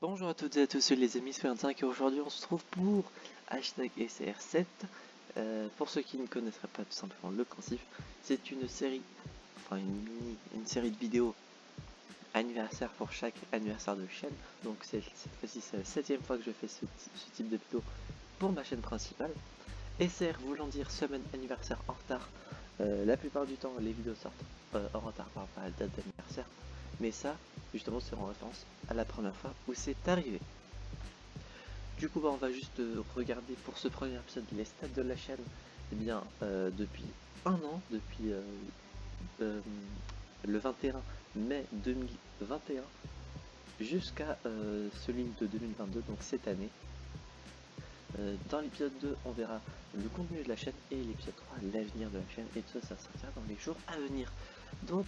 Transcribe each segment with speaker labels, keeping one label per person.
Speaker 1: Bonjour à toutes et à tous les amis, c'est 25 et aujourd'hui on se trouve pour hashtag SR7. Pour ceux qui ne connaîtraient pas tout simplement le principe, c'est une série, enfin une série de vidéos anniversaire pour chaque anniversaire de chaîne. Donc cette fois-ci c'est la 7ème fois que je fais ce type de vidéo pour ma chaîne principale. SR voulant dire semaine anniversaire en retard. La plupart du temps les vidéos sortent en retard par rapport à la date d'anniversaire. Mais ça, justement, c'est en référence à la première fois où c'est arrivé. Du coup, on va juste regarder pour ce premier épisode les stats de la chaîne. Eh bien, depuis un an, depuis le 21 mai 2021 jusqu'à celui de 2022, donc cette année. Dans l'épisode 2, on verra le contenu de la chaîne et l'épisode 3, l'avenir de la chaîne. Et tout ça, ça sortira dans les jours à venir. Donc,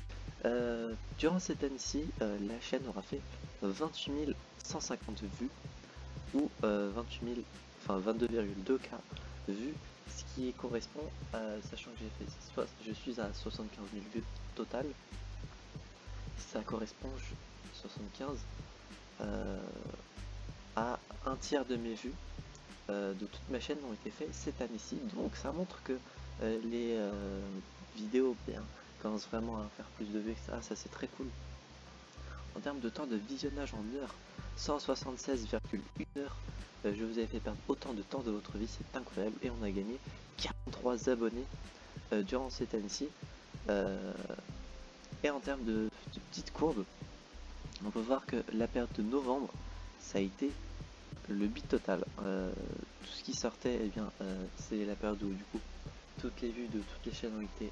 Speaker 1: durant cette année-ci, la chaîne aura fait 28 150 vues ou 22,2K vues, ce qui correspond à, sachant que je suis à 75 000 vues total, ça correspond 75 à un tiers de mes vues de toute ma chaîne ont été faites cette année-ci, donc ça montre que les vidéos bien commencent vraiment à faire plus de vues, etc. Ça c'est très cool. En termes de temps de visionnage en heures, 176,1 heures, je vous ai fait perdre autant de temps de votre vie, c'est incroyable, et on a gagné 43 abonnés durant cette année-ci. Et en termes de petites courbes, on peut voir que la période de novembre, ça a été le beat total. Tout ce qui sortait, eh bien, c'est la période où du coup toutes les vues de toutes les chaînes ont été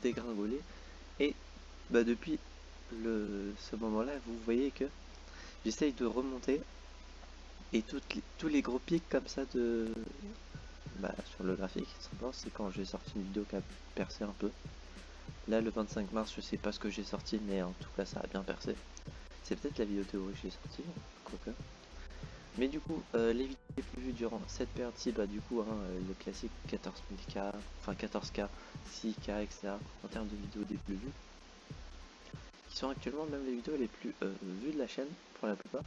Speaker 1: dégringolées. Et bah, depuis ce moment-là, vous voyez que j'essaye de remonter et tous les gros pics comme ça de sur le graphique, c'est quand j'ai sorti une vidéo qui a percé un peu. Là, le 25 mars, je sais pas ce que j'ai sorti, mais en tout cas, ça a bien percé. C'est peut-être la vidéo théorie que j'ai sortie, quoique. Mais du coup, les vidéos les plus vues durant cette période-ci, bah du coup, le classique 14 000K, enfin 14K, 6K, etc. en termes de vidéos des plus vues, qui sont actuellement même les vidéos les plus vues de la chaîne, pour la plupart.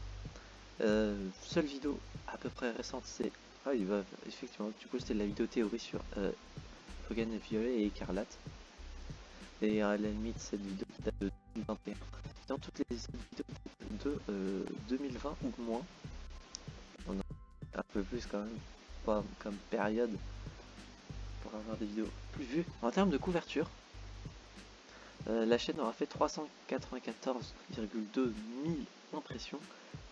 Speaker 1: Seule vidéo à peu près récente, c'est... Ah, effectivement, du coup, c'était la vidéo théorie sur Logan Violet et Écarlate. Et à la limite, cette vidéo qui date de 2021. Dans toutes les vidéos de 2020 ou moins, on a un peu plus quand même, pas comme période pour avoir des vidéos plus vues. En termes de couverture, la chaîne aura fait 394,2 000 impressions.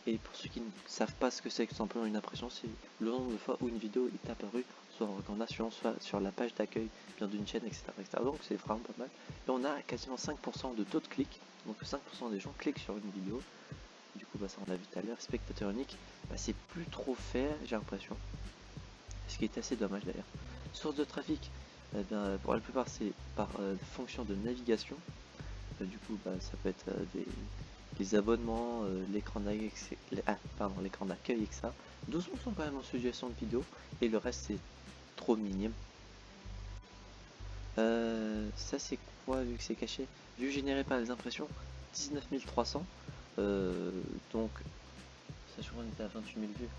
Speaker 1: Et pour ceux qui ne savent pas ce que c'est que simplement une impression, c'est le nombre de fois où une vidéo est apparue, soit en recommandation, soit sur la page d'accueil d'une chaîne, etc., etc. Donc c'est vraiment pas mal. Et on a quasiment 5% de taux de clic, donc 5% des gens cliquent sur une vidéo. Du coup, ça on l'a vu tout à l'heure, spectateur unique, c'est plus trop fait, j'ai l'impression. Ce qui est assez dommage d'ailleurs. Source de trafic, pour la plupart c'est par fonction de navigation. Du coup, ça peut être les abonnements, l'écran d'accueil, etc. 12% quand même en suggestion de vidéo, et le reste c'est trop minime. Ça c'est quoi vu que c'est caché? Vue générée par les impressions, 19 300. Donc, sachant qu'on était à 28 000 vues,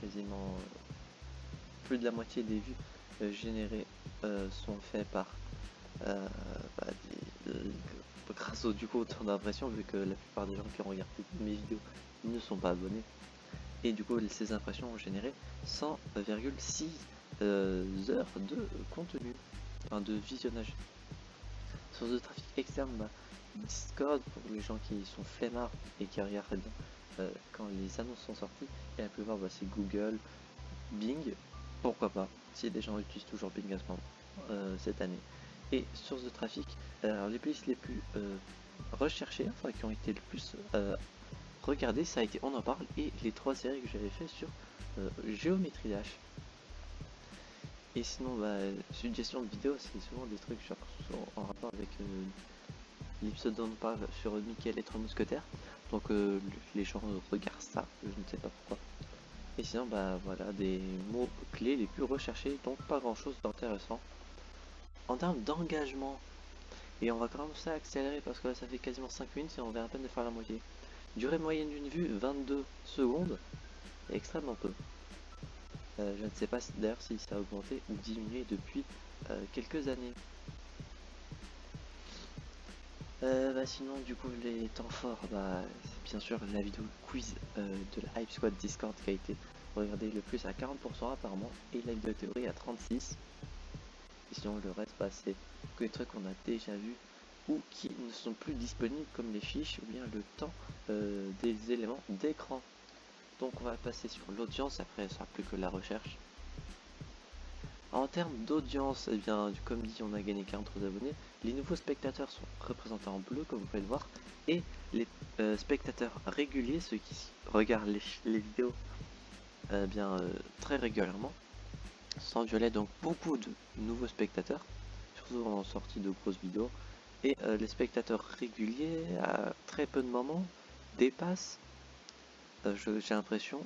Speaker 1: quasiment plus de la moitié des vues générées sont faites par grâce au autant d'impressions, vu que la plupart des gens qui ont regardé mes vidéos ne sont pas abonnés. Et du coup, ces impressions ont généré 100,6 heures de contenu, enfin de visionnage. Source de trafic externe, Discord pour les gens qui sont flemmards et qui regardent bien quand les annonces sont sorties. Et la plupart, c'est Google, Bing, pourquoi pas, si des gens utilisent toujours Bing à ce moment, cette année. Et source de trafic, alors les playlists les plus recherchées, enfin qui ont été le plus regardées, ça a été On en parle et les 3 séries que j'avais fait sur Géométrie Dash. Et sinon, suggestion de vidéos, c'est souvent des trucs en rapport avec l'épisode dont on parle sur Mickey et les 3 mousquetaires. Donc les gens regardent ça, je ne sais pas pourquoi. Et sinon, voilà, des mots clés les plus recherchés, donc pas grand chose d'intéressant. En termes d'engagement, et on va commencer à accélérer parce que là, ça fait quasiment 5 minutes et on vient à peine de faire la moitié. Durée moyenne d'une vue 22 secondes, extrêmement peu. Je ne sais pas d'ailleurs si ça a augmenté ou diminué depuis quelques années. Sinon du coup les temps forts, c'est bien sûr la vidéo quiz de la Hype Squad Discord qui a été regardée le plus à 40% apparemment, et la vidéo théorie à 36%. Et sinon le reste c'est que les trucs qu'on a déjà vus ou qui ne sont plus disponibles, comme les fiches ou bien le temps des éléments d'écran. Donc on va passer sur l'audience, après ce sera plus que la recherche. En termes d'audience, comme dit, on a gagné 43 abonnés. Les nouveaux spectateurs sont représentés en bleu, comme vous pouvez le voir, et les spectateurs réguliers, ceux qui regardent les vidéos très régulièrement, sont en violet. Donc beaucoup de nouveaux spectateurs, surtout en sortie de grosses vidéos, et les spectateurs réguliers, à très peu de moments, dépassent, j'ai l'impression,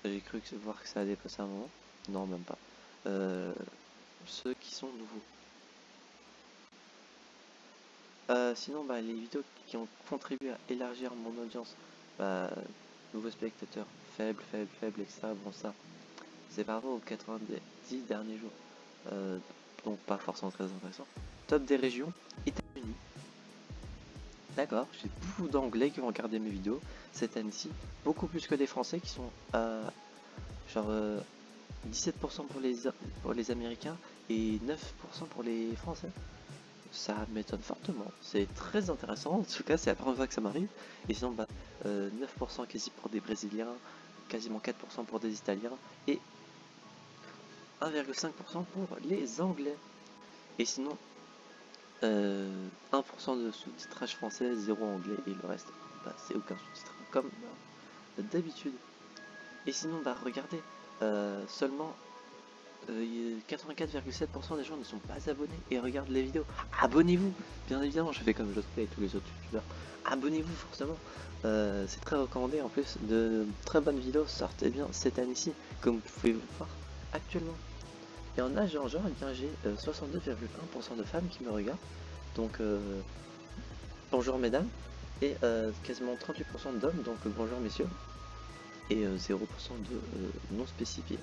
Speaker 1: j'ai cru voir que ça a dépassé un moment. Non, même pas. Ceux qui sont nouveaux. Sinon, les vidéos qui ont contribué à élargir mon audience, nouveaux spectateurs, faibles, etc. Bon, ça, c'est par rapport aux 90 derniers jours. Donc, pas forcément très intéressant. Top des régions, États-Unis. D'accord, j'ai beaucoup d'anglais qui vont regarder mes vidéos cette année-ci, beaucoup plus que des français qui sont genre 17% pour les Américains et 9% pour les Français. Ça m'étonne fortement, c'est très intéressant, en tout cas c'est la première fois que ça m'arrive. Et sinon 9% quasi pour des Brésiliens, quasiment 4% pour des Italiens et 1,5% pour les Anglais. Et sinon 1% de sous-titrage français, 0 anglais, et le reste c'est aucun sous-titre comme d'habitude. Et sinon regardez, seulement 84,7% des gens ne sont pas abonnés et regardent les vidéos. Abonnez-vous, bien évidemment, je fais comme je fais avec tous les autres youtubeurs. Abonnez-vous forcément, c'est très recommandé. En plus, de très bonnes vidéos sortent cette année-ci, comme vous pouvez le voir actuellement. Et en âge et en genre, j'ai 62,1% de femmes qui me regardent. Donc bonjour mesdames, et quasiment 38% d'hommes, donc bonjour messieurs, et 0% de non spécifiés.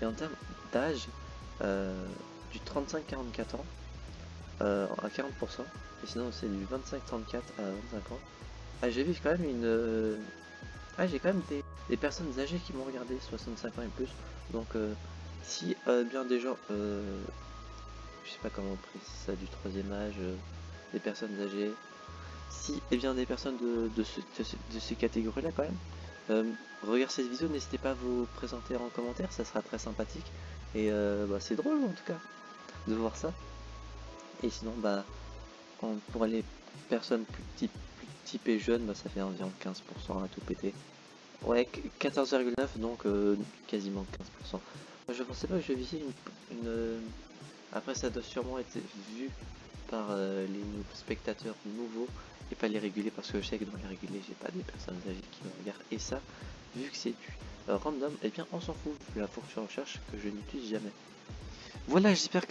Speaker 1: Et en termes d'âge, du 35-44 ans à 40%, et sinon c'est du 25-34 à 25 ans. J'ai vu quand même j'ai quand même des personnes âgées qui m'ont regardé, 65 ans et plus. Donc si bien des gens, je sais pas comment préciser ça, du troisième âge, des personnes âgées, si des personnes de ces catégories là quand même, regardez cette vidéo, n'hésitez pas à vous présenter en commentaire, ça sera très sympathique. Et c'est drôle en tout cas de voir ça. Et sinon pour les personnes plus typées jeunes, ça fait environ 15% à tout péter. Ouais, 14,9, donc quasiment 15%. Moi, je pensais pas que je visais une... Après ça doit sûrement être vu par les spectateurs nouveaux et pas les réguliers, parce que je sais que dans les réguliers j'ai pas des personnes âgées qui me regardent. Et ça, vu que c'est du random, et bien on s'en fout, la fonction recherche que je n'utilise jamais. Voilà, j'espère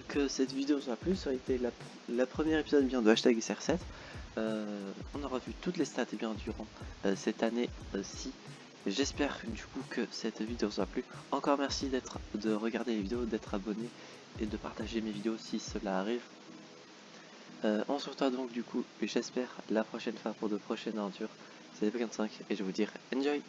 Speaker 1: que cette vidéo vous a plu. Ça a été la première épisode de hashtag SR7. On aura vu toutes les stats durant cette année-ci. J'espère du coup que cette vidéo vous a plu. Encore merci de regarder les vidéos, d'être abonné et de partager mes vidéos si cela arrive. On se retrouve donc du coup, j'espère, la prochaine fois pour de prochaines aventures. C'est P25 et je vous dis enjoy!